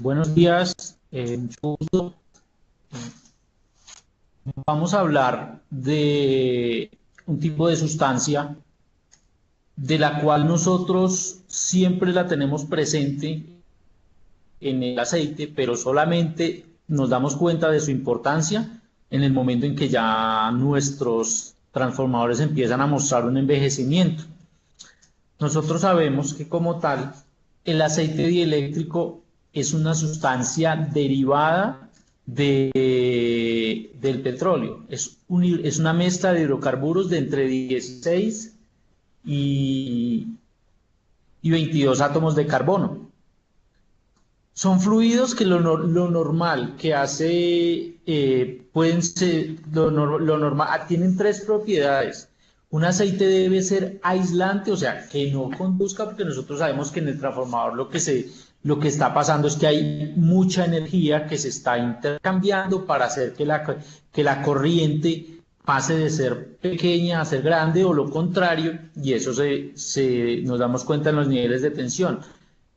Buenos días, mucho gusto. Vamos a hablar de un tipo de sustancia de la cual nosotros siempre la tenemos presente en el aceite, pero solamente nos damos cuenta de su importancia en el momento en que ya nuestros transformadores empiezan a mostrar un envejecimiento. Nosotros sabemos que como tal, el aceite dieléctrico es una sustancia derivada del petróleo. Es una mezcla de hidrocarburos de entre 16 y, y 22 átomos de carbono. Son fluidos que lo normal que hace, pueden ser, lo normal, tienen tres propiedades. Un aceite debe ser aislante, o sea, que no conduzca, porque nosotros sabemos que en el transformador lo que está pasando es que hay mucha energía que se está intercambiando para hacer que la corriente pase de ser pequeña a ser grande o lo contrario, y eso nos damos cuenta en los niveles de tensión.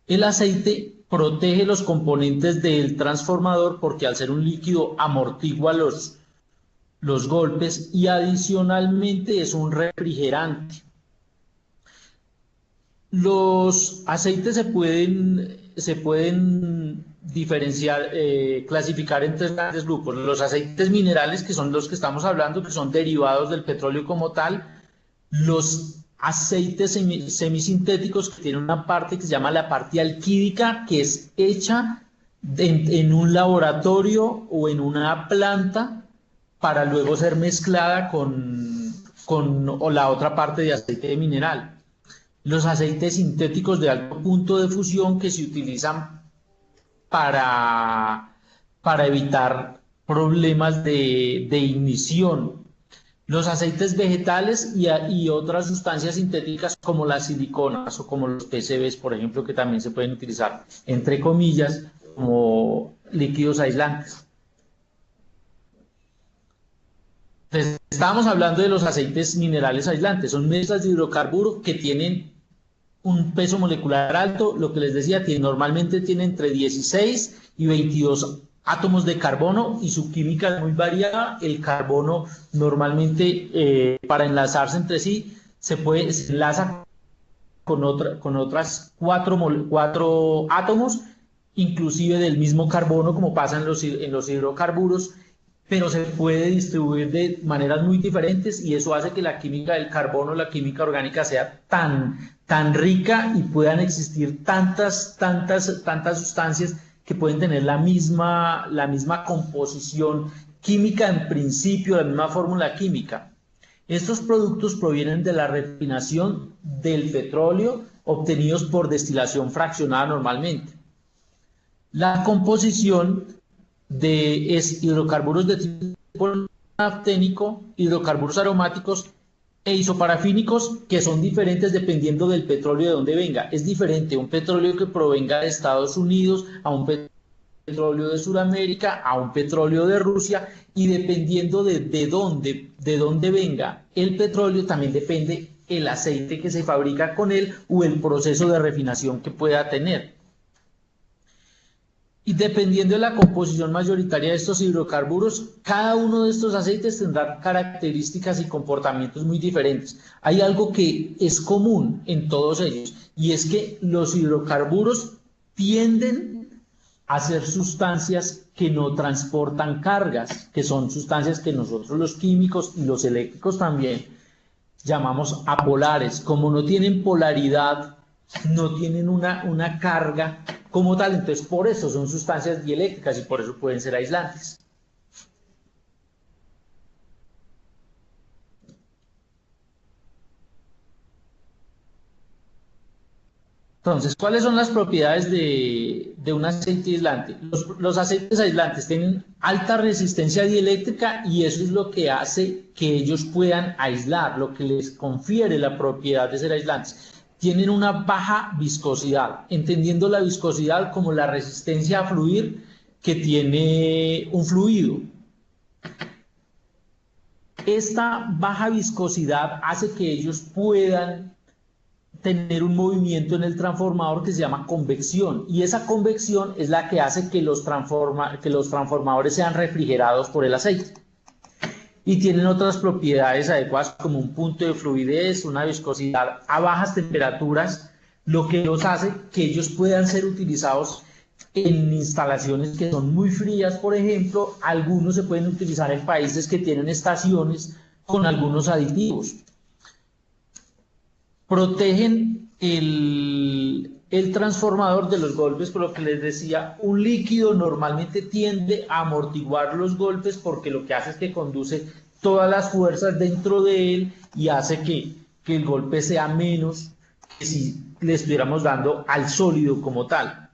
El aceite protege los componentes del transformador porque al ser un líquido amortigua los golpes y adicionalmente es un refrigerante. Los aceites se pueden diferenciar, clasificar en tres grandes grupos. Los aceites minerales, que son los que estamos hablando, que son derivados del petróleo como tal. Los aceites semisintéticos, que tienen una parte que se llama la parte alquídica, que es hecha en un laboratorio o en una planta para luego ser mezclada con la otra parte de aceite mineral. Los aceites sintéticos de alto punto de fusión que se utilizan para evitar problemas de ignición. Los aceites vegetales y otras sustancias sintéticas como las siliconas o como los PCBs, por ejemplo, que también se pueden utilizar, entre comillas, como líquidos aislantes. Entonces, estábamos hablando de los aceites minerales aislantes. Son mezclas de hidrocarburos que tienen un peso molecular alto, lo que les decía, normalmente tiene entre 16 y 22 átomos de carbono y su química es muy variada. El carbono normalmente para enlazarse entre sí se enlaza con otras cuatro átomos, inclusive del mismo carbono, como pasa en los hidrocarburos, pero se puede distribuir de maneras muy diferentes y eso hace que la química del carbono, la química orgánica, sea tan rica y puedan existir tantas sustancias que pueden tener la misma composición química en principio, la misma fórmula química. Estos productos provienen de la refinación del petróleo obtenidos por destilación fraccionada normalmente. La composición es hidrocarburos de tipo nafténico, hidrocarburos aromáticos e isoparafínicos, que son diferentes dependiendo del petróleo de donde venga. Es diferente un petróleo que provenga de Estados Unidos a un petróleo de Sudamérica, a un petróleo de Rusia, y dependiendo de dónde venga el petróleo, también depende el aceite que se fabrica con él o el proceso de refinación que pueda tener. Y dependiendo de la composición mayoritaria de estos hidrocarburos, cada uno de estos aceites tendrá características y comportamientos muy diferentes. Hay algo que es común en todos ellos, y es que los hidrocarburos tienden a ser sustancias que no transportan cargas, que son sustancias que nosotros los químicos y los eléctricos también llamamos apolares. Como no tienen polaridad, no tienen una carga como tal, entonces por eso son sustancias dieléctricas y por eso pueden ser aislantes. Entonces, ¿cuáles son las propiedades de un aceite aislante? Los aceites aislantes tienen alta resistencia dieléctrica y eso es lo que hace que ellos puedan aislar, lo que les confiere la propiedad de ser aislantes. Tienen una baja viscosidad, entendiendo la viscosidad como la resistencia a fluir que tiene un fluido. Esta baja viscosidad hace que ellos puedan tener un movimiento en el transformador que se llama convección, y esa convección es la que hace que los transformadores sean refrigerados por el aceite. Y tienen otras propiedades adecuadas como un punto de fluidez, una viscosidad a bajas temperaturas, lo que los hace que ellos puedan ser utilizados en instalaciones que son muy frías. Por ejemplo, algunos se pueden utilizar en países que tienen estaciones con algunos aditivos. Protegen el transformador de los golpes, por lo que les decía, un líquido normalmente tiende a amortiguar los golpes porque lo que hace es que conduce todas las fuerzas dentro de él y hace que el golpe sea menos que si le estuviéramos dando al sólido como tal.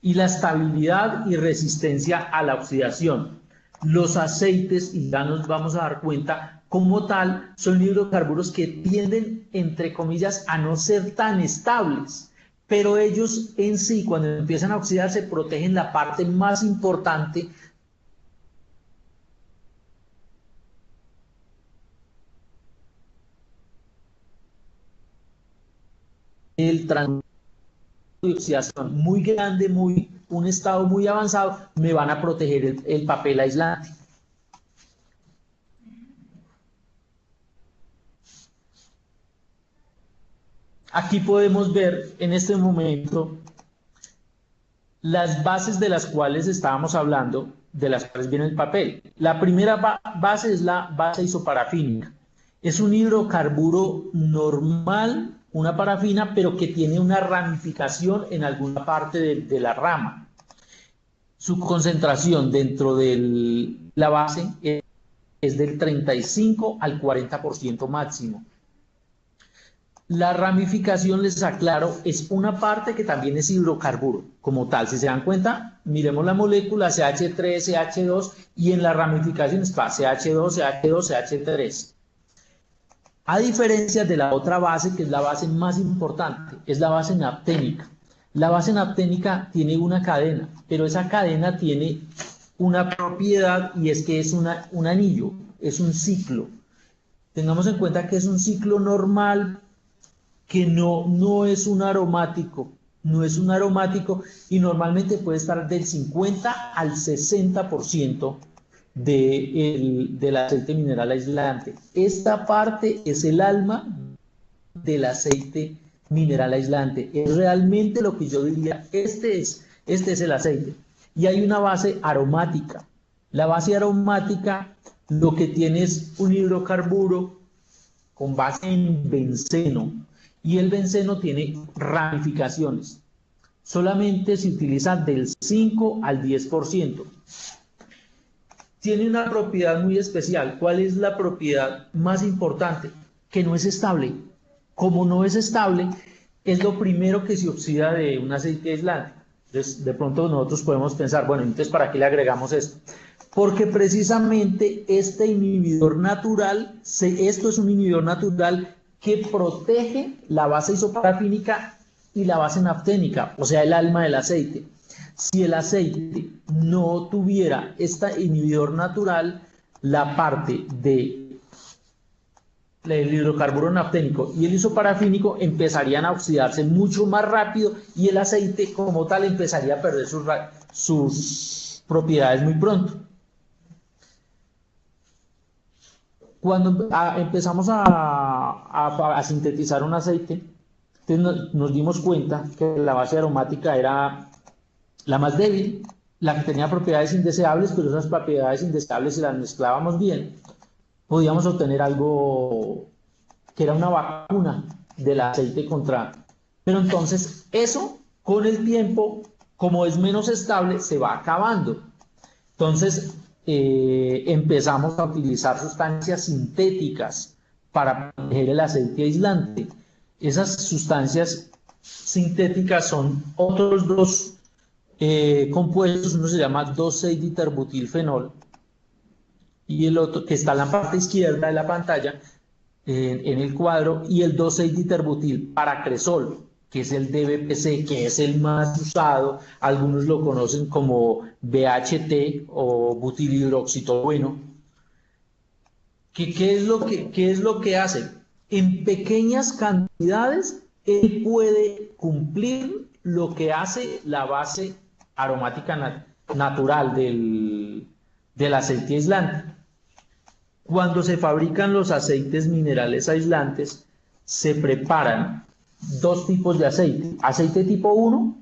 Y la estabilidad y resistencia a la oxidación. Los aceites, y ya nos vamos a dar cuenta, como tal, son hidrocarburos que tienden, entre comillas, a no ser tan estables, pero ellos en sí, cuando empiezan a oxidarse, protegen la parte más importante del transporte de oxidación muy grande, un estado muy avanzado, me van a proteger el papel aislante. Aquí podemos ver en este momento las bases de las cuales estábamos hablando, de las cuales viene el papel. La primera base es la base isoparafínica. Es un hidrocarburo normal, una parafina, pero que tiene una ramificación en alguna parte de la rama. Su concentración dentro de la base es del 35 al 40% máximo. La ramificación, les aclaro, es una parte que también es hidrocarburo como tal. Si se dan cuenta, miremos la molécula CH3, CH2 y en la ramificación está CH2, CH2, CH3. A diferencia de la otra base, que es la base más importante, es la base napténica. La base napténica tiene una cadena, pero esa cadena tiene una propiedad y es que es un anillo, es un ciclo. Tengamos en cuenta que es un ciclo normal, que no es un aromático, y normalmente puede estar del 50 al 60% del aceite mineral aislante. Esta parte es el alma del aceite mineral aislante. Es realmente lo que yo diría, este es el aceite. Y hay una base aromática. La base aromática lo que tiene es un hidrocarburo con base en benceno. Y el benceno tiene ramificaciones. Solamente se utiliza del 5 al 10%. Tiene una propiedad muy especial. ¿Cuál es la propiedad más importante? Que no es estable. Como no es estable, es lo primero que se oxida de un aceite aislante. Entonces, de pronto nosotros podemos pensar, bueno, entonces ¿para qué le agregamos esto? Porque precisamente este inhibidor natural, esto es un inhibidor natural que protege la base isoparafínica y la base nafténica, o sea, el alma del aceite. Si el aceite no tuviera este inhibidor natural, la parte del hidrocarburo nafténico y el isoparafínico empezarían a oxidarse mucho más rápido y el aceite como tal empezaría a perder sus propiedades muy pronto. Cuando empezamos a sintetizar un aceite, entonces nos dimos cuenta que la base aromática era la más débil, la que tenía propiedades indeseables, pero esas propiedades indeseables, si las mezclábamos bien, podíamos obtener algo que era una vacuna del aceite contra. Pero entonces eso, con el tiempo, como es menos estable, se va acabando. Entonces, empezamos a utilizar sustancias sintéticas para proteger el aceite aislante. Esas sustancias sintéticas son otros dos compuestos, uno se llama 2,6-diterbutilfenol y el otro que está en la parte izquierda de la pantalla en el cuadro, y el 2,6-diterbutil paracresol, que es el DBPC, que es el más usado, algunos lo conocen como BHT o butilhidroxitolueno. ¿Qué es lo que hace? En pequeñas cantidades él puede cumplir lo que hace la base aromática natural del aceite aislante. Cuando se fabrican los aceites minerales aislantes, se preparan dos tipos de aceite. Aceite tipo 1,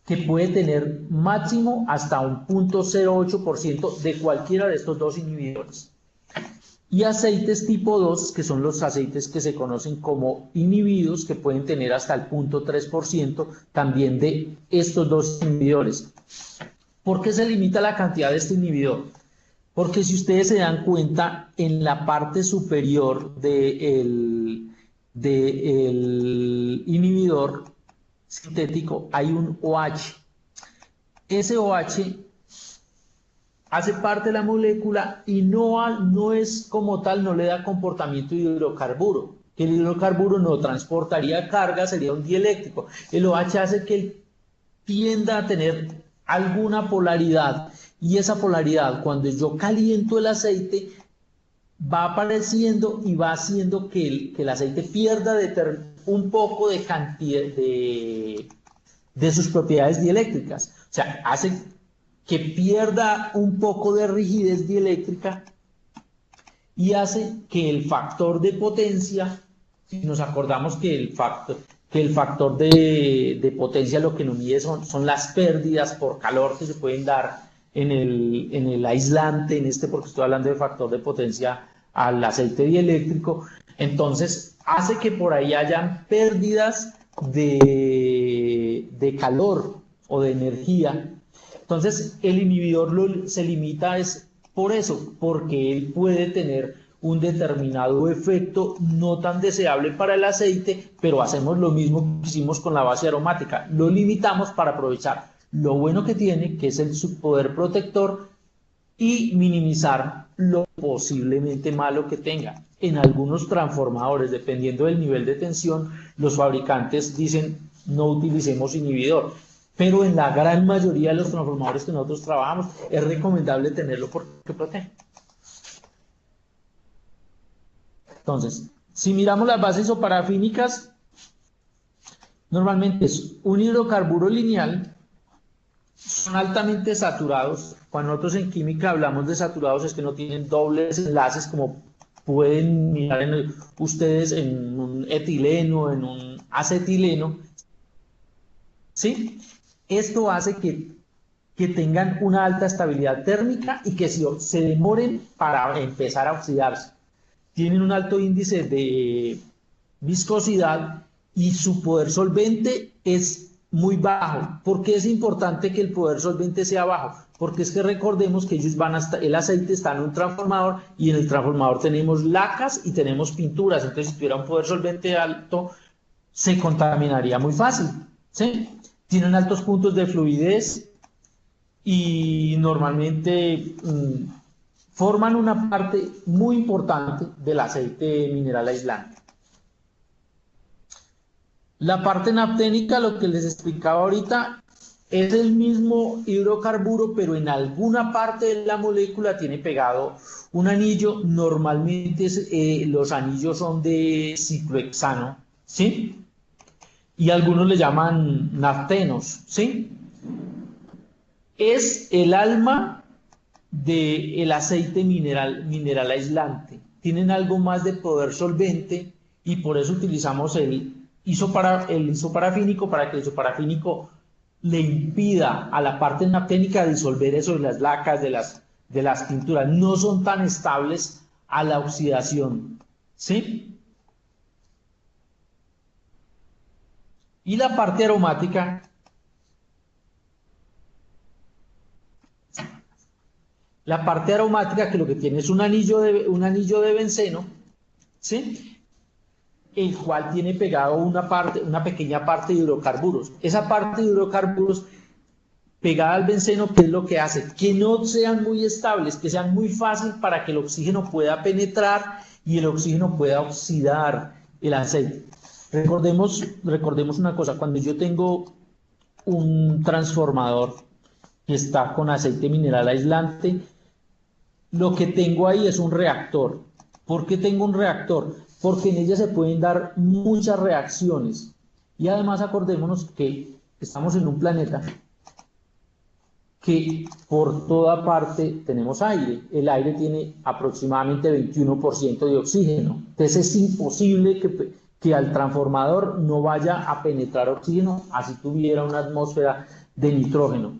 que puede tener máximo hasta un 0.08% de cualquiera de estos dos inhibidores. Y aceites tipo 2, que son los aceites que se conocen como inhibidos, que pueden tener hasta el 0.3% también de estos dos inhibidores. ¿Por qué se limita la cantidad de este inhibidor? Porque si ustedes se dan cuenta, en la parte superior del inhibidor sintético hay un OH. Ese OH hace parte de la molécula y no es como tal, no le da comportamiento de hidrocarburo. Que el hidrocarburo no transportaría carga, sería un dieléctrico. El OH hace que él tienda a tener alguna polaridad, y esa polaridad, cuando yo caliento el aceite, va apareciendo y va haciendo que el aceite pierda un poco de cantidad de sus propiedades dieléctricas. O sea, hace que pierda un poco de rigidez dieléctrica y hace que el factor de potencia, si nos acordamos que el factor de potencia lo que nos mide son las pérdidas por calor que se pueden dar en el aislante, porque estoy hablando de factor de potencia al aceite dieléctrico. Entonces hace que por ahí hayan pérdidas de calor o de energía. Entonces el inhibidor se limita es por eso, porque él puede tener un determinado efecto no tan deseable para el aceite, pero hacemos lo mismo que hicimos con la base aromática, lo limitamos para aprovechar lo bueno que tiene, que es su poder protector, y minimizar lo posiblemente malo que tenga. En algunos transformadores, dependiendo del nivel de tensión, los fabricantes dicen no utilicemos inhibidor, pero en la gran mayoría de los transformadores que nosotros trabajamos es recomendable tenerlo porque protege. Entonces, si miramos las bases isoparafínicas, normalmente es un hidrocarburo lineal, son altamente saturados. Cuando nosotros en química hablamos de saturados es que no tienen dobles enlaces, como pueden mirar ustedes en un etileno, en un acetileno. ¿Sí? Esto hace que tengan una alta estabilidad térmica y que se demoren para empezar a oxidarse. Tienen un alto índice de viscosidad y su poder solvente es muy bajo. ¿Por qué es importante que el poder solvente sea bajo? Porque es que recordemos que ellos el aceite está en un transformador y en el transformador tenemos lacas y tenemos pinturas. Entonces, si tuviera un poder solvente alto, se contaminaría muy fácil. ¿Sí? Tienen altos puntos de fluidez y normalmente forman una parte muy importante del aceite mineral aislante. La parte napténica, lo que les explicaba ahorita, es el mismo hidrocarburo, pero en alguna parte de la molécula tiene pegado un anillo. Normalmente los anillos son de ciclohexano, ¿sí? Y algunos le llaman naftenos, ¿sí? Es el alma del aceite mineral aislante. Tienen algo más de poder solvente y por eso utilizamos el isoparafínico, para que el isoparafínico le impida a la parte napténica disolver eso de las lacas, de las pinturas. No son tan estables a la oxidación, ¿sí? Y la parte aromática, que lo que tiene es un anillo de benceno, ¿sí? El cual tiene pegado una pequeña parte de hidrocarburos. Esa parte de hidrocarburos pegada al benceno, ¿qué es lo que hace? Que no sean muy estables, que sean muy fácil para que el oxígeno pueda penetrar y el oxígeno pueda oxidar el aceite. Recordemos una cosa, cuando yo tengo un transformador que está con aceite mineral aislante, lo que tengo ahí es un reactor. ¿Por qué tengo un reactor? porque en ella se pueden dar muchas reacciones. Y además acordémonos que estamos en un planeta que por toda parte tenemos aire. El aire tiene aproximadamente 21% de oxígeno. Entonces es imposible que al transformador no vaya a penetrar oxígeno, así tuviera una atmósfera de nitrógeno.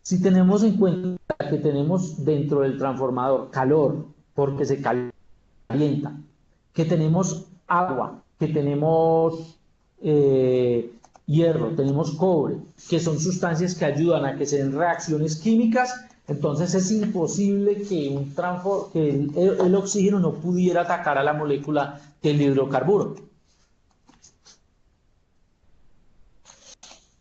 Si tenemos en cuenta que tenemos dentro del transformador calor, porque se calienta, que tenemos agua, que tenemos hierro, tenemos cobre, que son sustancias que ayudan a que se den reacciones químicas, entonces es imposible que, el oxígeno no pudiera atacar a la molécula del hidrocarburo.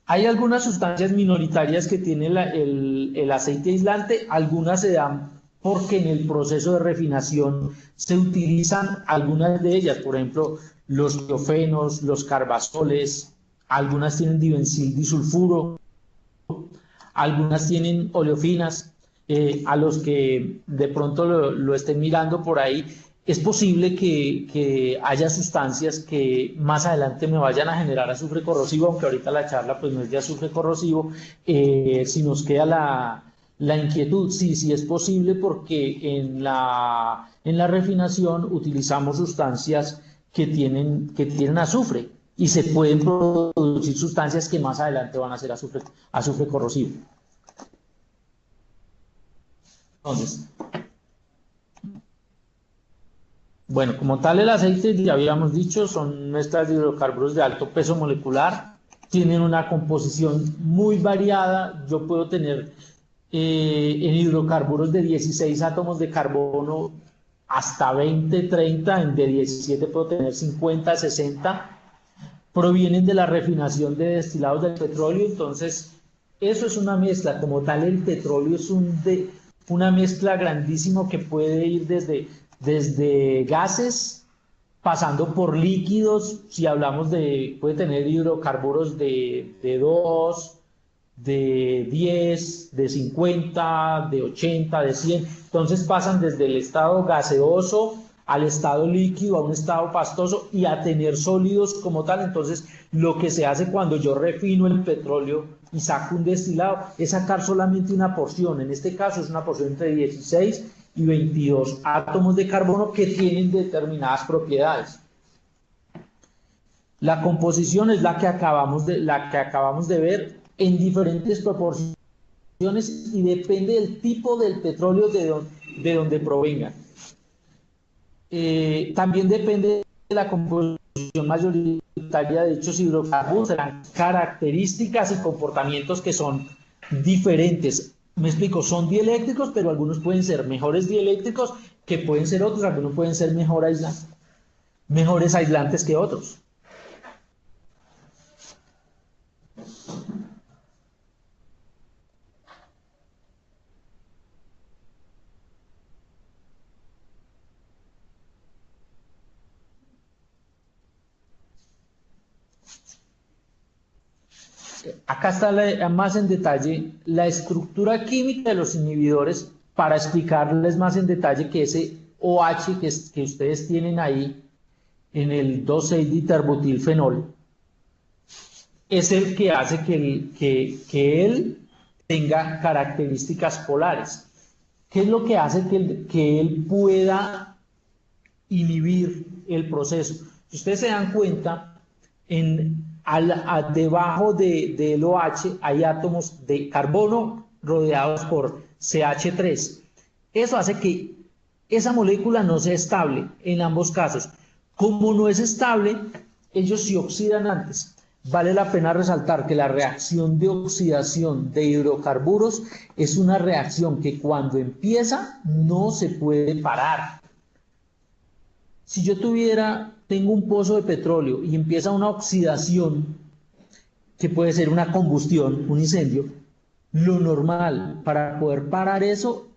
Hay algunas sustancias minoritarias que tiene el aceite aislante, algunas se dan porque en el proceso de refinación se utilizan algunas de ellas, por ejemplo, los tiofenos, los carbazoles, algunas tienen dibensil disulfuro, algunas tienen oleofinas. A los que de pronto lo estén mirando por ahí, es posible que haya sustancias que más adelante me vayan a generar azufre corrosivo, aunque ahorita la charla pues no es de azufre corrosivo. Si nos queda la inquietud, sí es posible, porque en la refinación utilizamos sustancias que tienen azufre, y se pueden producir sustancias que más adelante van a ser azufre corrosivo. Entonces, bueno, como tal, el aceite, ya habíamos dicho, son mezclas de hidrocarburos de alto peso molecular, tienen una composición muy variada. Yo puedo tener en hidrocarburos de 16 átomos de carbono hasta 20, 30, de 17 puedo tener 50, 60, provienen de la refinación de destilados del petróleo. Entonces, eso es una mezcla. Como tal, el petróleo es una mezcla grandísima que puede ir desde gases, pasando por líquidos. Si hablamos puede tener hidrocarburos de 2, de 10, de 50, de 80, de 100. Entonces pasan desde el estado gaseoso al estado líquido, a un estado pastoso, y a tener sólidos como tal. Entonces, lo que se hace cuando yo refino el petróleo y saco un destilado es sacar solamente una porción. En este caso es una porción entre 16 y 22 átomos de carbono que tienen determinadas propiedades. La composición es la que acabamos de ver en diferentes proporciones, y depende del tipo del petróleo de donde provenga. También depende de la composición mayoritaria de dichos hidrocarburos, serán características y comportamientos que son diferentes. Me explico, son dieléctricos, pero algunos pueden ser mejores dieléctricos que pueden ser otros, algunos pueden ser mejores aislantes que otros. Acá está más en detalle la estructura química de los inhibidores, para explicarles más en detalle que ese OH que ustedes tienen ahí en el 2,6-diterbutilfenol es el que hace que él tenga características polares. ¿Qué es lo que hace que él pueda inhibir el proceso? Si ustedes se dan cuenta, debajo del OH hay átomos de carbono rodeados por CH3. Eso hace que esa molécula no sea estable en ambos casos. Como no es estable, ellos se oxidan antes. Vale la pena resaltar que la reacción de oxidación de hidrocarburos es una reacción que cuando empieza no se puede parar. Si yo tengo un pozo de petróleo y empieza una oxidación, que puede ser una combustión, un incendio, lo normal para poder parar eso,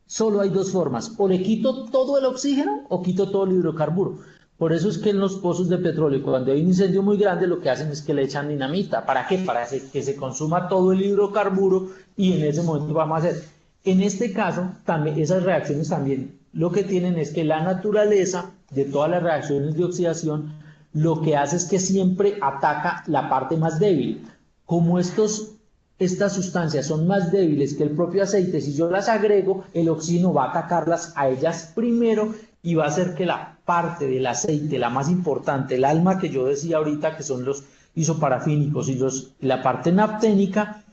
solo hay dos formas: o le quito todo el oxígeno o quito todo el hidrocarburo. Por eso es que en los pozos de petróleo, cuando hay un incendio muy grande, lo que hacen es que le echan dinamita. ¿Para qué? Para que se consuma todo el hidrocarburo, y en ese momento vamos a hacer. En este caso, también, esas reacciones también lo que tienen es que la naturaleza de todas las reacciones de oxidación, lo que hace es que siempre ataca la parte más débil. Como estas sustancias son más débiles que el propio aceite, si yo las agrego, el oxígeno va a atacarlas a ellas primero y va a hacer que la parte del aceite, la más importante, el alma que yo decía ahorita, que son los isoparafínicos y la parte napténica,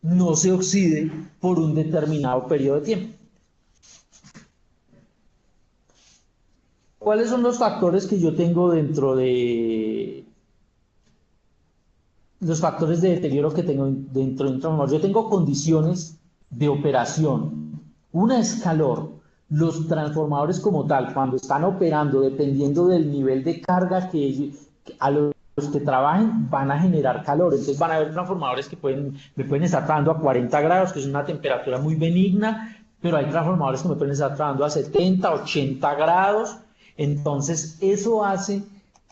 no se oxide por un determinado periodo de tiempo. ¿Cuáles son los factores que yo tengo dentro de los factores de deterioro que tengo dentro de un transformador? Yo tengo condiciones de operación. Una es calor. Los transformadores como tal, cuando están operando, dependiendo del nivel de carga a los que trabajen, van a generar calor. Entonces van a haber transformadores que me pueden estar trabajando a 40 grados, que es una temperatura muy benigna, pero hay transformadores que me pueden estar trabajando a 70, 80 grados. Entonces, eso hace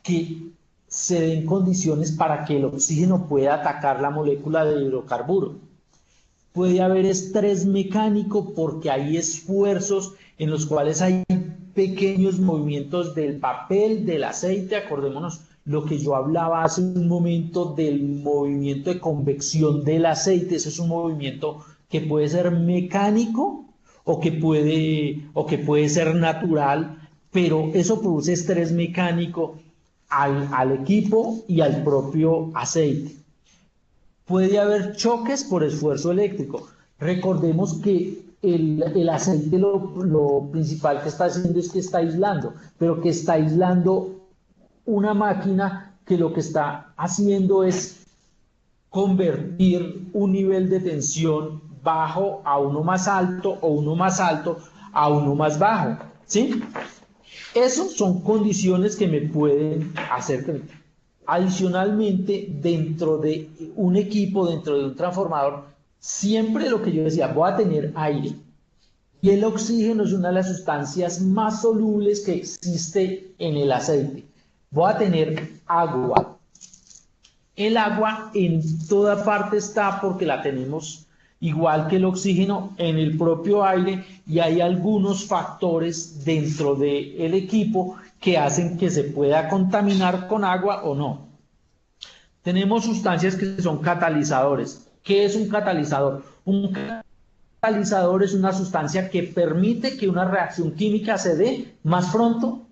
que se den condiciones para que el oxígeno pueda atacar la molécula de hidrocarburo. Puede haber estrés mecánico porque hay esfuerzos en los cuales hay pequeños movimientos del papel, del aceite. Acordémonos lo que yo hablaba hace un momento del movimiento de convección del aceite. Eso es un movimiento que puede ser mecánico o que puede ser natural, pero eso produce estrés mecánico al equipo y al propio aceite. Puede haber choques por esfuerzo eléctrico. Recordemos que el aceite lo principal que está haciendo es que está aislando, pero que está aislando una máquina que lo que está haciendo es convertir un nivel de tensión bajo a uno más alto o uno más alto a uno más bajo, ¿sí? Esas son condiciones que me pueden hacer que... Adicionalmente, dentro de un equipo, dentro de un transformador, siempre lo que yo decía, voy a tener aire. Y el oxígeno es una de las sustancias más solubles que existe en el aceite. Voy a tener agua. El agua en toda parte está porque la tenemos igual que el oxígeno en el propio aire, y hay algunos factores dentro del equipo que hacen que se pueda contaminar con agua o no. Tenemos sustancias que son catalizadores. ¿Qué es un catalizador? Un catalizador es una sustancia que permite que una reacción química se dé más pronto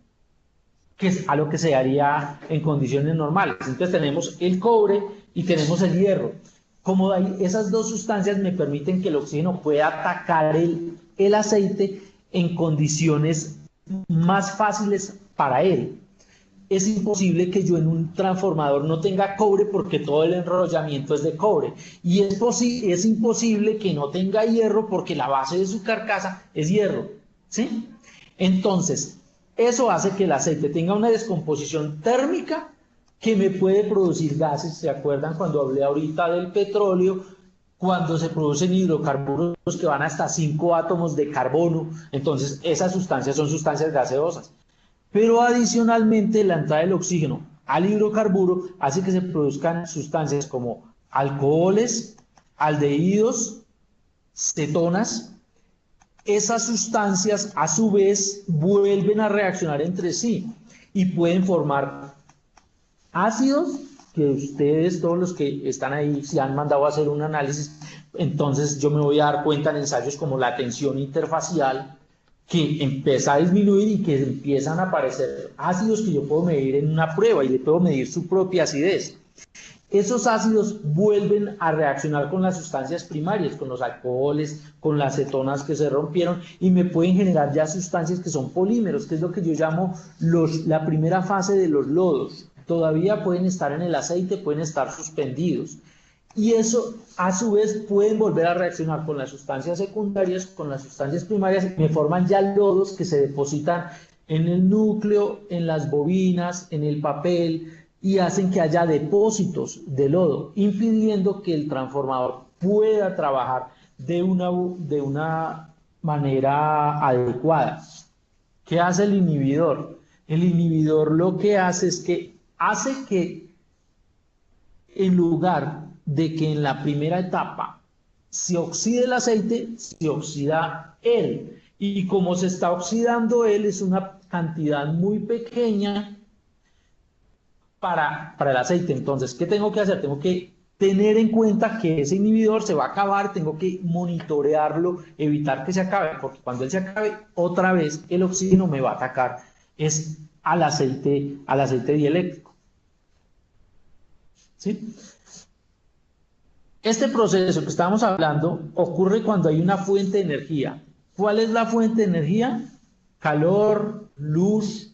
que a lo que se haría en condiciones normales. Entonces tenemos el cobre y tenemos el hierro. Como esas dos sustancias me permiten que el oxígeno pueda atacar el aceite en condiciones más fáciles para él. Es imposible que yo en un transformador no tenga cobre porque todo el enrollamiento es de cobre. Y es imposible que no tenga hierro porque la base de su carcasa es hierro, ¿sí? Entonces, eso hace que el aceite tenga una descomposición térmica que me puede producir gases. ¿Se acuerdan cuando hablé ahorita del petróleo? Cuando se producen hidrocarburos que van hasta 5 átomos de carbono, entonces esas sustancias son sustancias gaseosas. Pero adicionalmente la entrada del oxígeno al hidrocarburo hace que se produzcan sustancias como alcoholes, aldehídos, cetonas. Esas sustancias a su vez vuelven a reaccionar entre sí y pueden formar ácidos, que ustedes, todos los que están ahí, se han mandado a hacer un análisis. Entonces yo me voy a dar cuenta en ensayos como la tensión interfacial, que empieza a disminuir y que empiezan a aparecer ácidos que yo puedo medir en una prueba y le puedo medir su propia acidez. Esos ácidos vuelven a reaccionar con las sustancias primarias, con los alcoholes, con las cetonas que se rompieron, y me pueden generar ya sustancias que son polímeros, que es lo que yo llamo la primera fase de los lodos. Todavía pueden estar en el aceite, pueden estar suspendidos. Y eso, a su vez, pueden volver a reaccionar con las sustancias secundarias, con las sustancias primarias, y me forman ya lodos que se depositan en el núcleo, en las bobinas, en el papel, y hacen que haya depósitos de lodo, impidiendo que el transformador pueda trabajar de una manera adecuada. ¿Qué hace el inhibidor? El inhibidor lo que hace es que hace que, en lugar de que en la primera etapa se oxide el aceite, se oxida él. Y como se está oxidando él, es una cantidad muy pequeña para el aceite. Entonces, ¿qué tengo que hacer? Tengo que tener en cuenta que ese inhibidor se va a acabar, tengo que monitorearlo, evitar que se acabe, porque cuando él se acabe, otra vez el oxígeno me va a atacar, es al aceite dieléctrico. ¿Sí? Este proceso que estamos hablando ocurre cuando hay una fuente de energía. ¿Cuál es la fuente de energía? Calor, luz,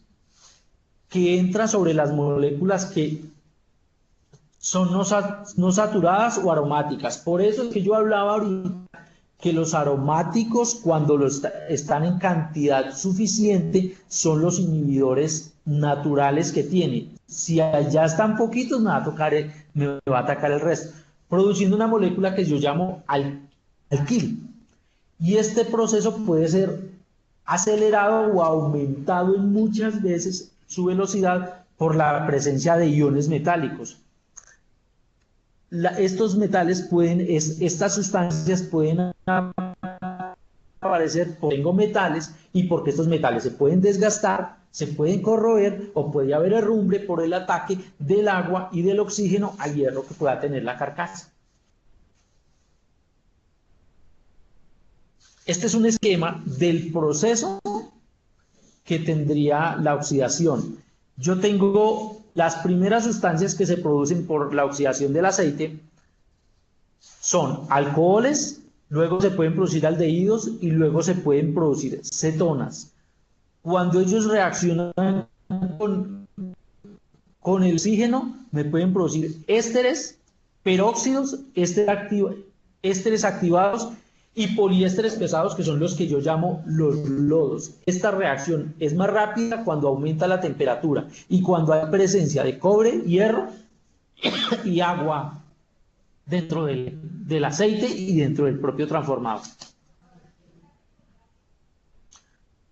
que entra sobre las moléculas que son no saturadas o aromáticas. Por eso es que yo hablaba ahorita que los aromáticos, cuando están en cantidad suficiente, son los inhibidores naturales que tienen. Si allá están poquitos, me va a atacar el resto, produciendo una molécula que yo llamo alquil. Y este proceso puede ser acelerado o aumentado en muchas veces su velocidad por la presencia de iones metálicos. Estos metales estas sustancias pueden aparecer porque tengo metales y porque estos metales se pueden desgastar, se pueden corroer o puede haber herrumbre por el ataque del agua y del oxígeno al hierro que pueda tener la carcasa. Este es un esquema del proceso que tendría la oxidación. Yo tengo las primeras sustancias que se producen por la oxidación del aceite, son alcoholes, luego se pueden producir aldehídos y luego se pueden producir cetonas. Cuando ellos reaccionan con el oxígeno, me pueden producir ésteres, peróxidos, ésteres activados y poliésteres pesados, que son los que yo llamo los lodos. Esta reacción es más rápida cuando aumenta la temperatura y cuando hay presencia de cobre, hierro y agua dentro del aceite y dentro del propio transformador.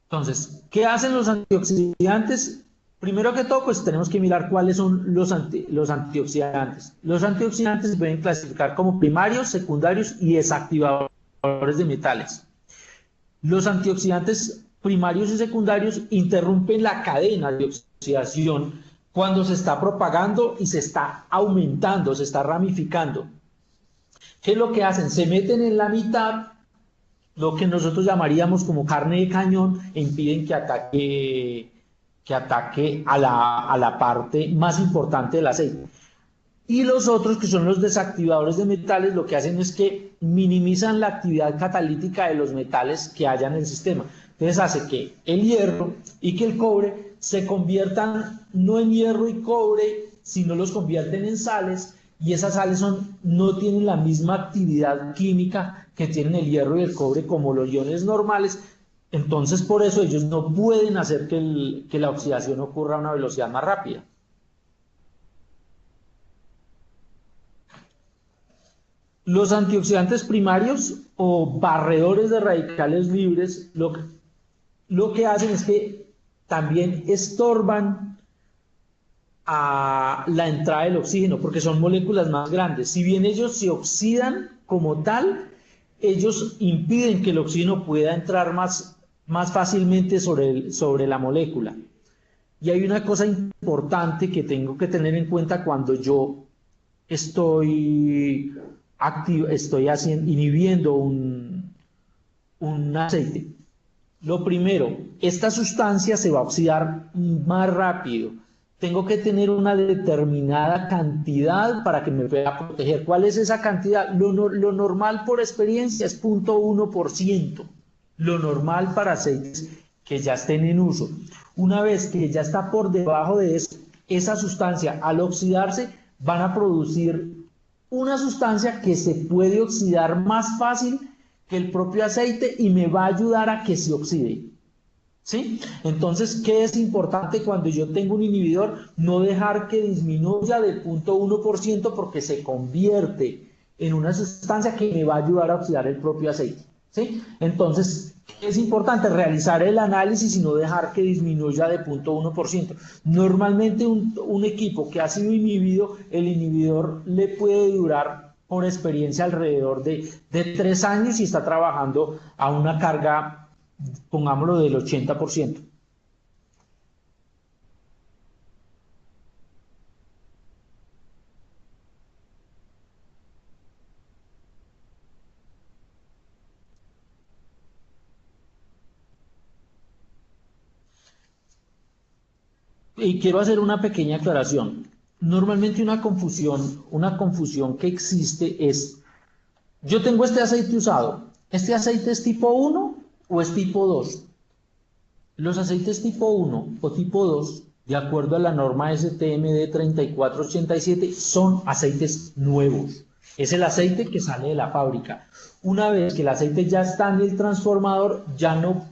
Entonces, ¿qué hacen los antioxidantes? Primero que todo, pues tenemos que mirar cuáles son los antioxidantes. Los antioxidantes se pueden clasificar como primarios, secundarios y desactivadores de metales. Los antioxidantes primarios y secundarios interrumpen la cadena de oxidación cuando se está propagando y se está aumentando, se está ramificando. ¿Qué es lo que hacen? Se meten en la mitad, lo que nosotros llamaríamos como carne de cañón, e impiden que ataque a la parte más importante del aceite. Y los otros, que son los desactivadores de metales, lo que hacen es que minimizan la actividad catalítica de los metales que haya en el sistema. Entonces hace que el hierro y que el cobre se conviertan no en hierro y cobre, sino los convierten en sales, y esas sales no tienen la misma actividad química que tienen el hierro y el cobre como los iones normales. Entonces por eso ellos no pueden hacer que la oxidación ocurra a una velocidad más rápida. Los antioxidantes primarios o barredores de radicales libres lo que hacen es que también estorban a la entrada del oxígeno, porque son moléculas más grandes. Si bien ellos se oxidan como tal, ellos impiden que el oxígeno pueda entrar más fácilmente sobre la molécula. Y hay una cosa importante que tengo que tener en cuenta cuando yo estoy inhibiendo un aceite. Lo primero, esta sustancia se va a oxidar más rápido. Tengo que tener una determinada cantidad para que me pueda proteger. ¿Cuál es esa cantidad? Lo normal por experiencia es 0.1%. Lo normal para aceites que ya estén en uso. Una vez que ya está por debajo de eso, esa sustancia al oxidarse van a producir una sustancia que se puede oxidar más fácil que el propio aceite y me va a ayudar a que se oxide. ¿Sí? Entonces, ¿qué es importante cuando yo tengo un inhibidor? No dejar que disminuya de 0.1% porque se convierte en una sustancia que me va a ayudar a oxidar el propio aceite. ¿Sí? Entonces, es importante realizar el análisis y no dejar que disminuya de 0.1%. Normalmente un equipo que ha sido inhibido, el inhibidor le puede durar por experiencia alrededor de 3 años y está trabajando a una carga, pongámoslo, del 80%. Y quiero hacer una pequeña aclaración. Normalmente una confusión que existe es, yo tengo este aceite usado, ¿este aceite es tipo 1 o es tipo 2? Los aceites tipo 1 o tipo 2, de acuerdo a la norma STMD 3487, son aceites nuevos. Es el aceite que sale de la fábrica. Una vez que el aceite ya está en el transformador, ya no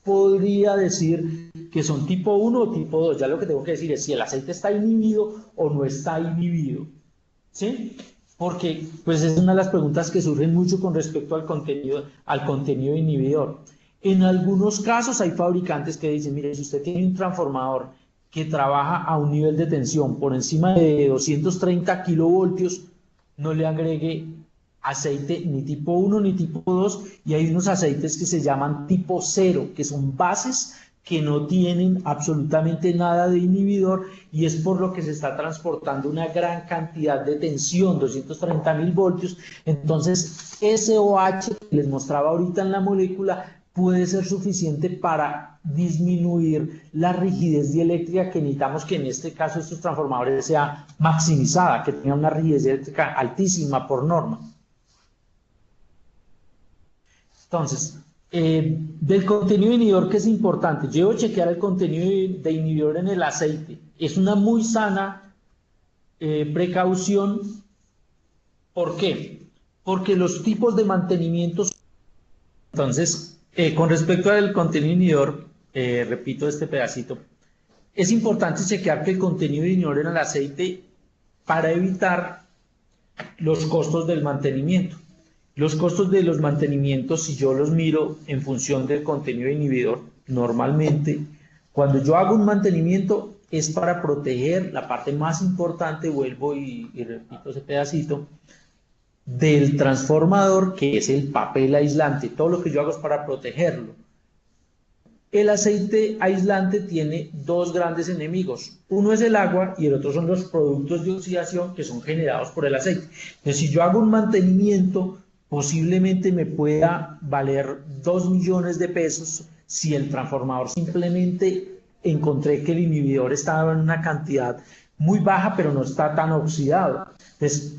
podría decir que son tipo 1 o tipo 2. Ya lo que tengo que decir es si el aceite está inhibido o no está inhibido. ¿Sí? Porque pues es una de las preguntas que surgen mucho con respecto al contenido inhibidor. En algunos casos hay fabricantes que dicen, mire, si usted tiene un transformador que trabaja a un nivel de tensión por encima de 230 kilovoltios, no le agregue aceite ni tipo 1 ni tipo 2, y hay unos aceites que se llaman tipo 0, que son bases que no tienen absolutamente nada de inhibidor, y es por lo que se está transportando una gran cantidad de tensión, 230.000 voltios. Entonces, SOH que les mostraba ahorita en la molécula puede ser suficiente para disminuir la rigidez dieléctrica que necesitamos, que en este caso estos transformadores sea maximizada, que tenga una rigidez dieléctrica altísima por norma. Entonces, del contenido inhibidor, que es importante, yo debo chequear el contenido de inhibidor en el aceite. Es una muy sana precaución. ¿Por qué? Porque los tipos de mantenimiento. Entonces, con respecto al contenido inhibidor, repito este pedacito, es importante chequear que el contenido inhibidor en el aceite para evitar los costos del mantenimiento. Los costos de los mantenimientos, si yo los miro en función del contenido inhibidor, normalmente cuando yo hago un mantenimiento es para proteger la parte más importante, vuelvo y repito ese pedacito, del transformador, que es el papel aislante. Todo lo que yo hago es para protegerlo. El aceite aislante tiene dos grandes enemigos. Uno es el agua y el otro son los productos de oxidación que son generados por el aceite. Entonces, si yo hago un mantenimiento, posiblemente me pueda valer 2 millones de pesos si el transformador simplemente encontré que el inhibidor estaba en una cantidad muy baja, pero no está tan oxidado. Entonces,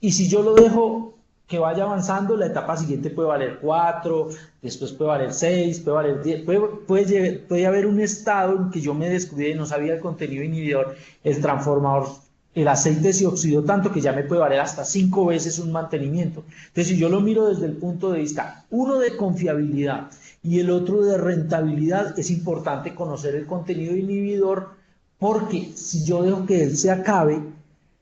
y si yo lo dejo que vaya avanzando, la etapa siguiente puede valer 4, después puede valer 6, puede valer 10, puede haber un estado en que yo me descuidé y no sabía el contenido inhibidor, el transformador, el aceite se oxidó tanto que ya me puede valer hasta 5 veces un mantenimiento. Entonces, si yo lo miro desde el punto de vista, uno de confiabilidad y el otro de rentabilidad, es importante conocer el contenido inhibidor, porque si yo dejo que él se acabe,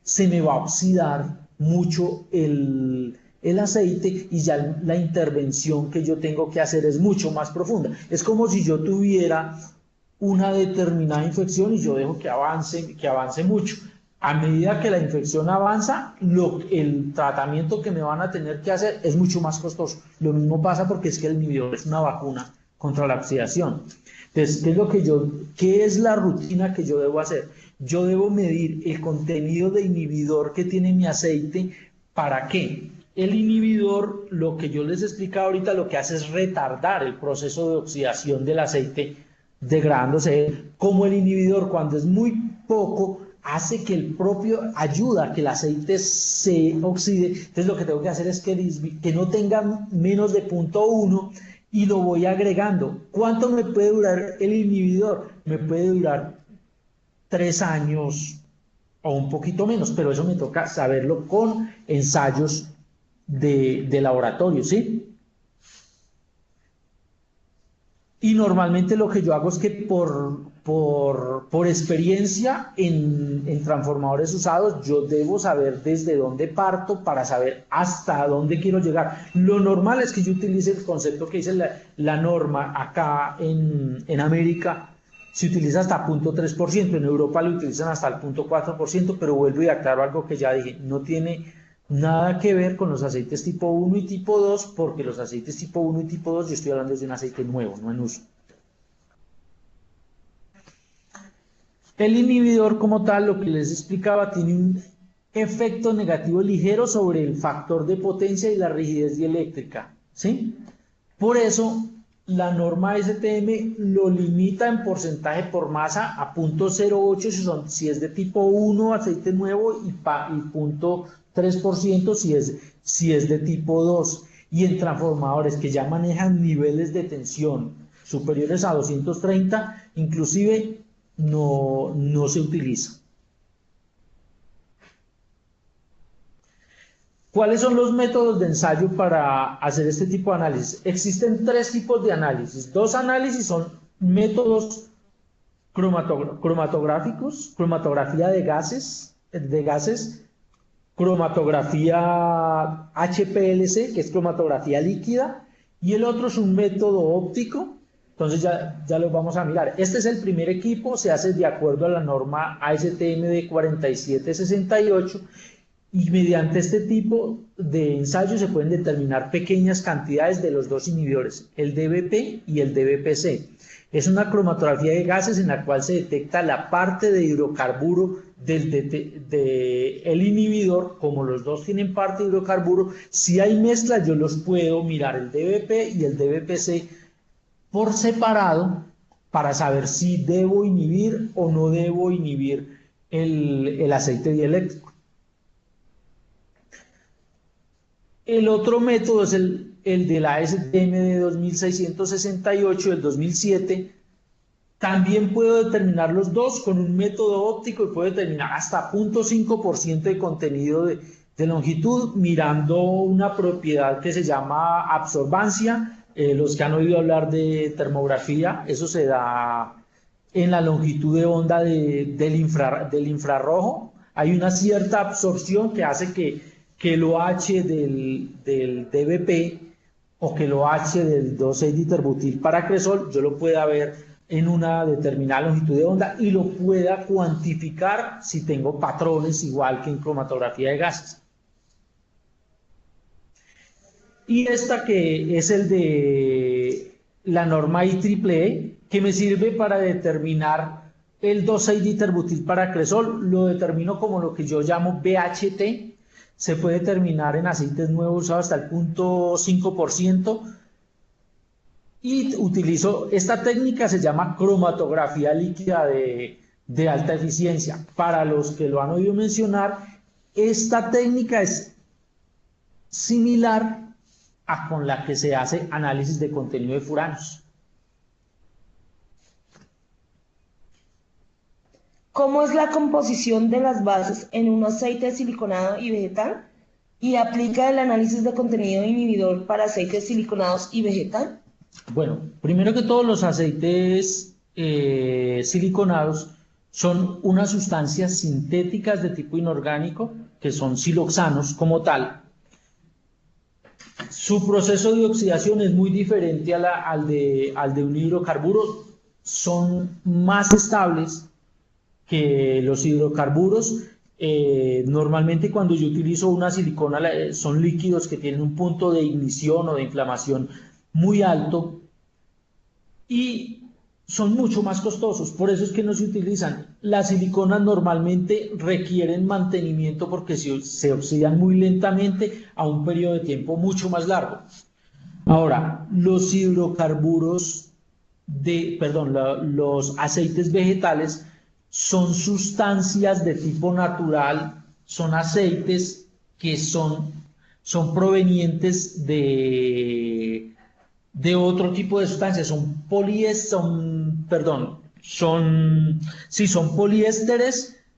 se me va a oxidar mucho el aceite y ya la intervención que yo tengo que hacer es mucho más profunda. Es como si yo tuviera una determinada infección y yo dejo que avance mucho. A medida que la infección avanza, el tratamiento que me van a tener que hacer es mucho más costoso. Lo mismo pasa porque es que el inhibidor es una vacuna contra la oxidación. Entonces, ¿qué es la rutina que yo debo hacer? Yo debo medir el contenido de inhibidor que tiene mi aceite. ¿Para qué? El inhibidor, lo que yo les explicaba ahorita, lo que hace es retardar el proceso de oxidación del aceite, degradándose. Como el inhibidor, cuando es muy poco, hace que el propio ayuda a que el aceite se oxide. Entonces, lo que tengo que hacer es que no tenga menos de 0.1 y lo voy agregando. ¿Cuánto me puede durar el inhibidor? Me puede durar 3 años o un poquito menos, pero eso me toca saberlo con ensayos de laboratorio, ¿sí? Y normalmente lo que yo hago es que por experiencia en transformadores usados, yo debo saber desde dónde parto para saber hasta dónde quiero llegar. Lo normal es que yo utilice el concepto que dice la norma acá en América. Se utiliza hasta 0.3%, en Europa lo utilizan hasta el 0.4%, pero vuelvo y aclaro algo que ya dije, no tiene nada que ver con los aceites tipo 1 y tipo 2, porque los aceites tipo 1 y tipo 2, yo estoy hablando de un aceite nuevo, no en uso. El inhibidor como tal, lo que les explicaba, tiene un efecto negativo ligero sobre el factor de potencia y la rigidez dieléctrica, ¿sí? Por eso la norma STM lo limita en porcentaje por masa a 0.08 si es de tipo 1 aceite nuevo y 0.3% si es de tipo 2. Y en transformadores que ya manejan niveles de tensión superiores a 230, inclusive no se utiliza. ¿Cuáles son los métodos de ensayo para hacer este tipo de análisis? Existen tres tipos de análisis. Dos análisis son métodos cromatográficos, cromatografía de gases, cromatografía HPLC, que es cromatografía líquida, y el otro es un método óptico. Entonces ya lo vamos a mirar. Este es el primer equipo, se hace de acuerdo a la norma ASTM de 4768 y mediante este tipo de ensayos se pueden determinar pequeñas cantidades de los dos inhibidores, el DBP y el DBPC. Es una cromatografía de gases en la cual se detecta la parte de hidrocarburo del inhibidor. Como los dos tienen parte de hidrocarburo, si hay mezcla yo los puedo mirar el DBP y el DBPC por separado para saber si debo inhibir o no debo inhibir el aceite dieléctrico. El otro método es el de la STM de 2668 del 2007. También puedo determinar los dos con un método óptico y puedo determinar hasta 0.5% de contenido de longitud mirando una propiedad que se llama absorbancia. Los que han oído hablar de termografía, eso se da en la longitud de onda del infrarrojo. Hay una cierta absorción que hace que el OH del DBP o que el OH del 2,6-diterbutil paracresol yo lo pueda ver en una determinada longitud de onda y lo pueda cuantificar si tengo patrones igual que en cromatografía de gases. Y esta que es el de la norma IEEE, que me sirve para determinar el 2,6-diterbutil paracresol, lo determino como lo que yo llamo BHT, se puede determinar en aceites nuevos usados hasta el 0.5%, y utilizo esta técnica, se llama cromatografía líquida de alta eficiencia. Para los que lo han oído mencionar, esta técnica es similar a con la que se hace análisis de contenido de furanos. ¿Cómo es la composición de las bases en un aceite siliconado y vegetal? ¿Y aplica el análisis de contenido inhibidor para aceites siliconados y vegetal? Bueno, primero que todo, los aceites siliconados son unas sustancias sintéticas de tipo inorgánico, que son siloxanos como tal. Su proceso de oxidación es muy diferente al de un hidrocarburo. Son más estables que los hidrocarburos. Normalmente cuando yo utilizo una silicona son líquidos que tienen un punto de ignición o de inflamación muy alto y son mucho más costosos, por eso es que no se utilizan. Las siliconas normalmente requieren mantenimiento porque se oxidan muy lentamente a un periodo de tiempo mucho más largo. Ahora, los hidrocarburos los aceites vegetales son sustancias de tipo natural, son aceites que son provenientes de otro tipo de sustancias, son poliésteres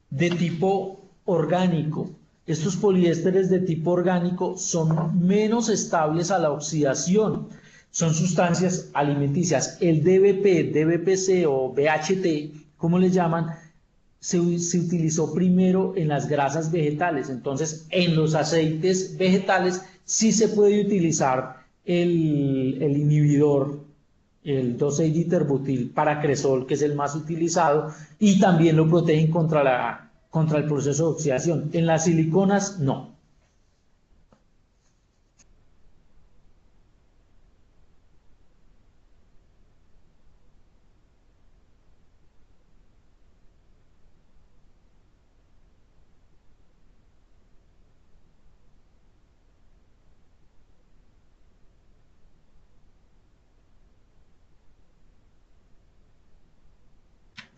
de tipo orgánico. Estos poliésteres de tipo orgánico son menos estables a la oxidación, son sustancias alimenticias. El DBP, DBPC o BHT, como le llaman, se utilizó primero en las grasas vegetales. Entonces, en los aceites vegetales sí se puede utilizar el inhibidor, el 2,6-diterbutil paracresol, que es el más utilizado, y también lo protegen contra el proceso de oxidación. En las siliconas, no.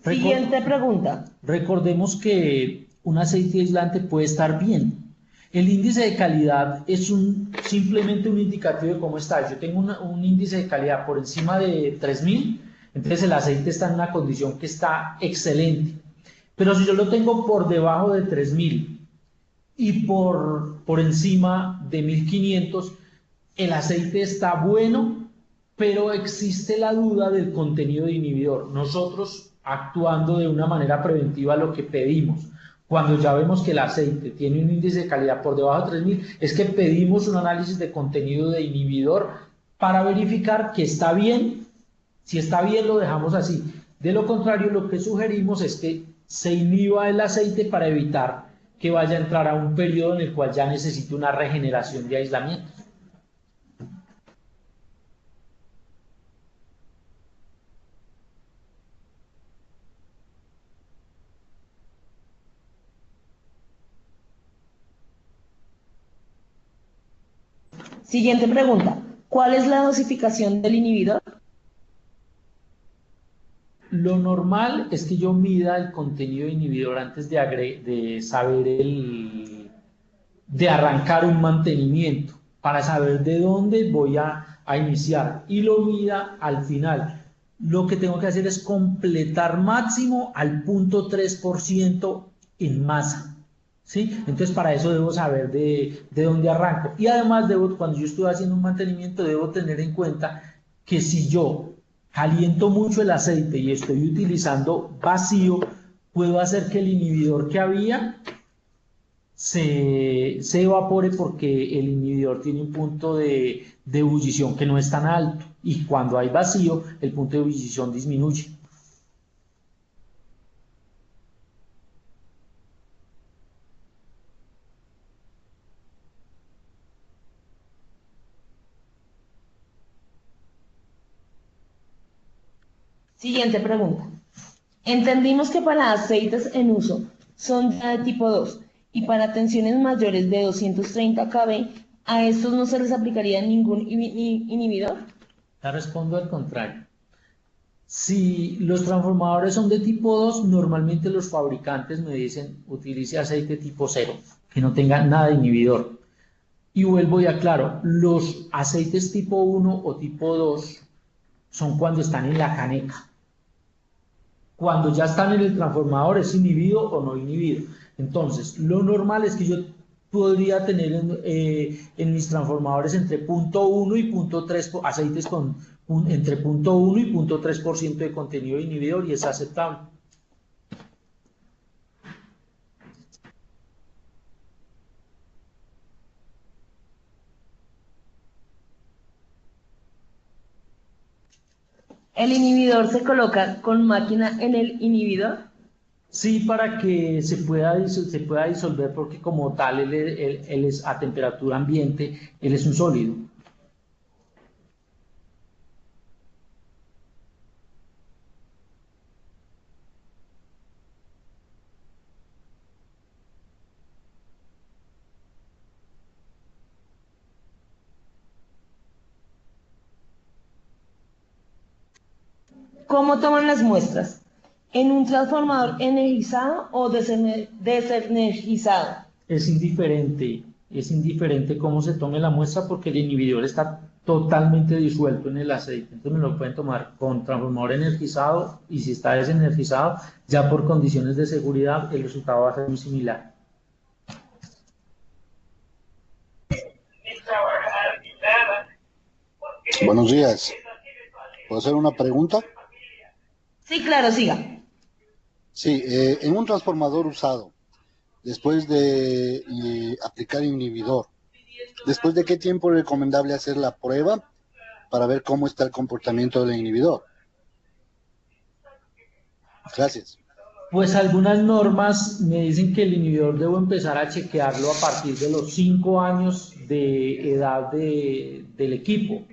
Recor- Siguiente pregunta. Recordemos que un aceite aislante puede estar bien. El índice de calidad es simplemente un indicativo de cómo está. Yo tengo un índice de calidad por encima de 3000, entonces el aceite está en una condición que está excelente. Pero si yo lo tengo por debajo de 3000 y por encima de 1500, el aceite está bueno, pero existe la duda del contenido de inhibidor. Nosotros, actuando de una manera preventiva, lo que pedimos cuando ya vemos que el aceite tiene un índice de calidad por debajo de 3000, es que pedimos un análisis de contenido de inhibidor para verificar que está bien. Si está bien, lo dejamos así. De lo contrario, lo que sugerimos es que se inhiba el aceite para evitar que vaya a entrar a un periodo en el cual ya necesite una regeneración de aislamiento. Siguiente pregunta. ¿Cuál es la dosificación del inhibidor? Lo normal es que yo mida el contenido de inhibidor antes de saber de arrancar un mantenimiento, para saber de dónde voy a iniciar, y lo mida al final. Lo que tengo que hacer es completar máximo al 0,3% en masa. ¿Sí? Entonces para eso debo saber de dónde arranco. Y además cuando yo estoy haciendo un mantenimiento, debo tener en cuenta que si yo caliento mucho el aceite y estoy utilizando vacío, puedo hacer que el inhibidor que había se evapore, porque el inhibidor tiene un punto de ebullición que no es tan alto, y cuando hay vacío el punto de ebullición disminuye. Siguiente pregunta. Entendimos que para aceites en uso son ya de tipo 2 y para tensiones mayores de 230 kV, a estos no se les aplicaría ningún inhibidor. Te respondo al contrario. Si los transformadores son de tipo 2, normalmente los fabricantes me dicen utilice aceite tipo 0, que no tenga nada de inhibidor. Y vuelvo y aclaro, los aceites tipo 1 o tipo 2 son cuando están en la caneca. Cuando ya están en el transformador, ¿es inhibido o no inhibido? Entonces, lo normal es que yo podría tener en mis transformadores entre 0,1 y 0,3, aceites con entre 0,1 y 0,3% de contenido inhibidor, y es aceptable. ¿El inhibidor se coloca con máquina en el inhibidor? Sí, para que se pueda disolver, porque como tal él es a temperatura ambiente, él es un sólido. ¿Cómo toman las muestras? ¿En un transformador energizado o desenergizado? Es indiferente cómo se tome la muestra, porque el inhibidor está totalmente disuelto en el aceite. Entonces me lo pueden tomar con transformador energizado, y si está desenergizado, ya por condiciones de seguridad, el resultado va a ser muy similar. Buenos días. ¿Puedo hacer una pregunta? Sí, claro, siga. Sí, en un transformador usado, después de aplicar inhibidor, ¿después de qué tiempo es recomendable hacer la prueba para ver cómo está el comportamiento del inhibidor? Gracias. Pues algunas normas me dicen que el inhibidor debo empezar a chequearlo a partir de los 5 años de edad del equipo,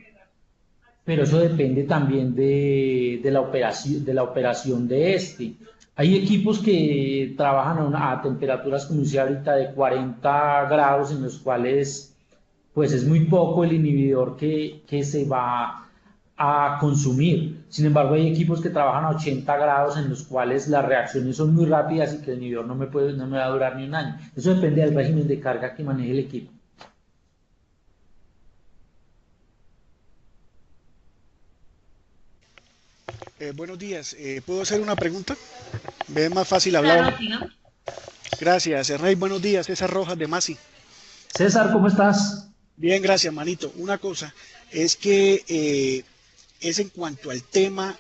pero eso depende también de la operación de este. Hay equipos que trabajan a temperaturas, como decía ahorita, de 40 grados, en los cuales pues es muy poco el inhibidor que se va a consumir. Sin embargo, hay equipos que trabajan a 80 grados en los cuales las reacciones son muy rápidas y que el inhibidor no me va a durar ni un año. Eso depende del régimen de carga que maneje el equipo. Buenos días. ¿Puedo hacer una pregunta? ¿Me es más fácil hablar? Claro, siga. Gracias, Rey. Buenos días. César Rojas de Masi. César, ¿cómo estás? Bien, gracias, manito. Una cosa es que es en cuanto al tema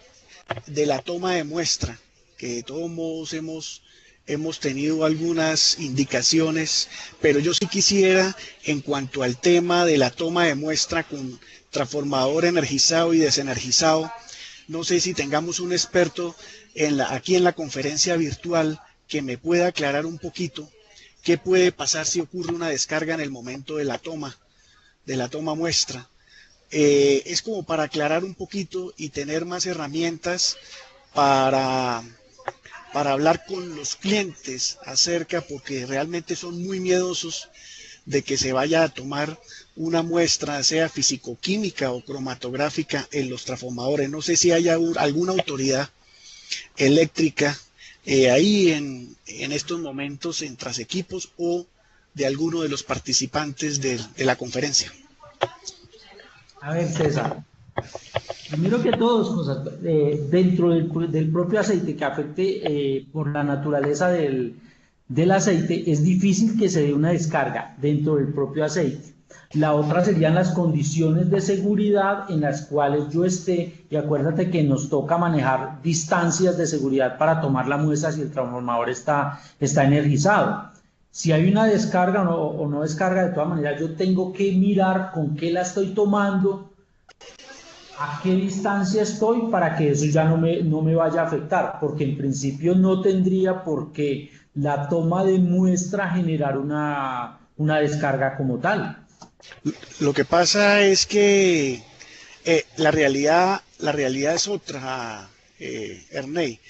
de la toma de muestra, que de todos modos hemos tenido algunas indicaciones, pero yo sí quisiera, en cuanto al tema de la toma de muestra con transformador energizado y desenergizado, no sé si tengamos un experto aquí en la conferencia virtual que me pueda aclarar un poquito qué puede pasar si ocurre una descarga en el momento de la toma muestra. Es como para aclarar un poquito y tener más herramientas para, para hablar con los clientes acerca, porque realmente son muy miedosos de que se vaya a tomar una muestra, sea fisicoquímica o cromatográfica, en los transformadores. No sé si haya alguna autoridad eléctrica ahí en estos momentos en Trasequipos o de alguno de los participantes de la conferencia. A ver, César, primero que todo, cosas, dentro del propio aceite que afecte por la naturaleza del aceite, es difícil que se dé una descarga dentro del propio aceite. La otra serían las condiciones de seguridad en las cuales yo esté, y acuérdate que nos toca manejar distancias de seguridad para tomar la muestra si el transformador está energizado. Si hay una descarga o no descarga, de todas maneras yo tengo que mirar con qué la estoy tomando, a qué distancia estoy para que eso ya no me vaya a afectar, porque en principio no tendría por qué la toma de muestra generar una descarga como tal. Lo que pasa es que la realidad es otra, Ernei.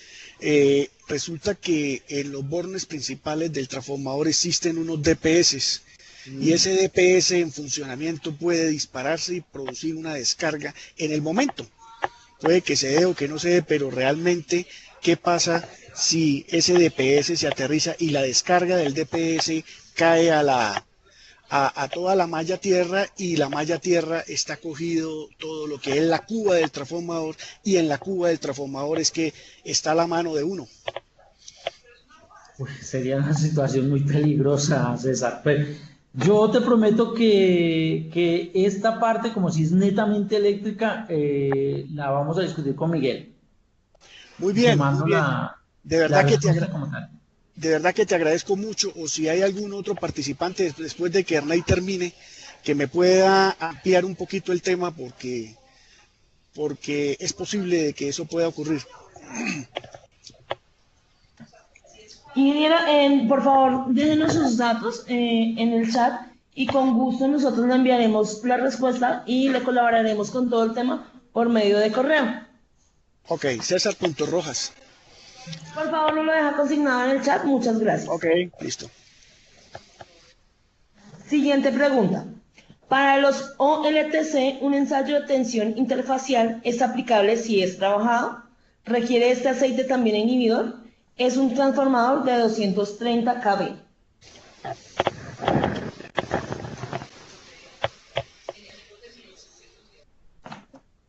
Resulta que en los bornes principales del transformador existen unos DPS y ese DPS en funcionamiento puede dispararse y producir una descarga en el momento. Puede que se dé o que no se dé, pero realmente, ¿qué pasa si ese DPS se aterriza y la descarga del DPS cae a toda la malla tierra y la malla tierra está cogido todo lo que es la cuba del transformador y en la cuba del transformador es que está la mano de uno? Pues sería una situación muy peligrosa, César. Pero yo te prometo que esta parte, como si es netamente eléctrica, la vamos a discutir con Miguel. Muy Y te bien, muy mando bien. De la verdad que te, respuesta como tal. de verdad que te agradezco mucho. O si hay algún otro participante después de que Ernei termine, que me pueda ampliar un poquito el tema porque es posible que eso pueda ocurrir. Ingeniero, por favor, déjenos sus datos en el chat y con gusto nosotros le enviaremos la respuesta y le colaboraremos con todo el tema por medio de correo. Ok, César.rojas. Por favor, no lo deja consignado en el chat. Muchas Ok, gracias. listo. Siguiente pregunta. Para los OLTC, un ensayo de tensión interfacial es aplicable si es trabajado. ¿Requiere este aceite también inhibidor? Es un transformador de 230 kV.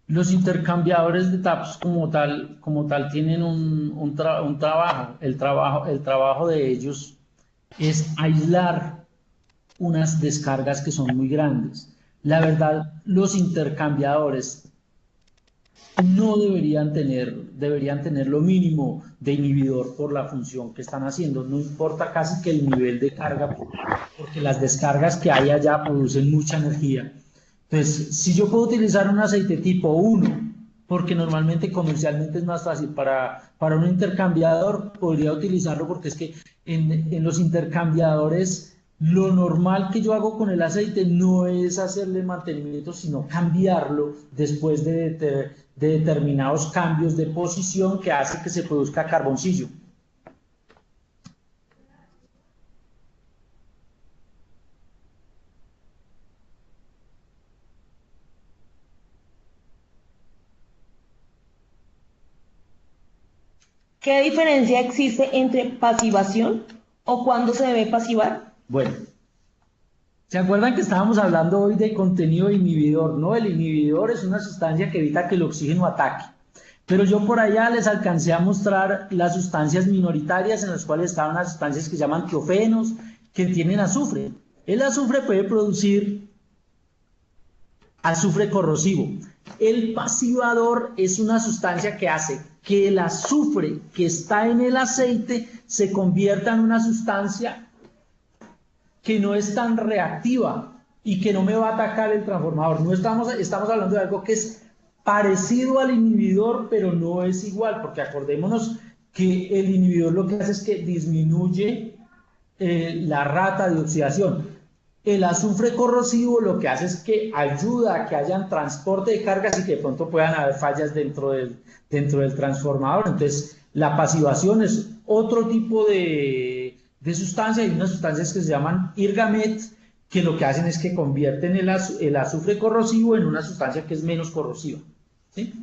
Los intercambiadores de TAPS como tal tienen un trabajo. El trabajo de ellos es aislar unas descargas que son muy grandes. La verdad, los intercambiadores no deberían tener lo mínimo de inhibidor por la función que están haciendo. No importa casi que el nivel de carga, porque las descargas que hay allá producen mucha energía. Entonces, si yo puedo utilizar un aceite tipo 1, porque normalmente comercialmente es más fácil para un intercambiador, podría utilizarlo porque es que en los intercambiadores lo normal que yo hago con el aceite no es hacerle mantenimiento, sino cambiarlo después de determinados cambios de posición que hace que se produzca carboncillo. ¿Qué diferencia existe entre pasivación o cuándo se debe pasivar? Bueno, ¿se acuerdan que estábamos hablando hoy de contenido inhibidor? ¿No? El inhibidor es una sustancia que evita que el oxígeno ataque. Pero yo por allá les alcancé a mostrar las sustancias minoritarias en las cuales estaban las sustancias que se llaman tiofenos, que tienen azufre. El azufre puede producir azufre corrosivo. El pasivador es una sustancia que hace que el azufre que está en el aceite se convierta en una sustancia que no es tan reactiva y que no me va a atacar el transformador. No estamos hablando de algo que es parecido al inhibidor, pero no es igual, porque acordémonos que el inhibidor lo que hace es que disminuye la rata de oxidación. El azufre corrosivo lo que hace es que ayuda a que hayan transporte de cargas y que de pronto puedan haber fallas dentro del transformador. Entonces, la pasivación es otro tipo de sustancia. Hay unas sustancias que se llaman Irgamet, que lo que hacen es que convierten el azufre corrosivo en una sustancia que es menos corrosiva, ¿sí?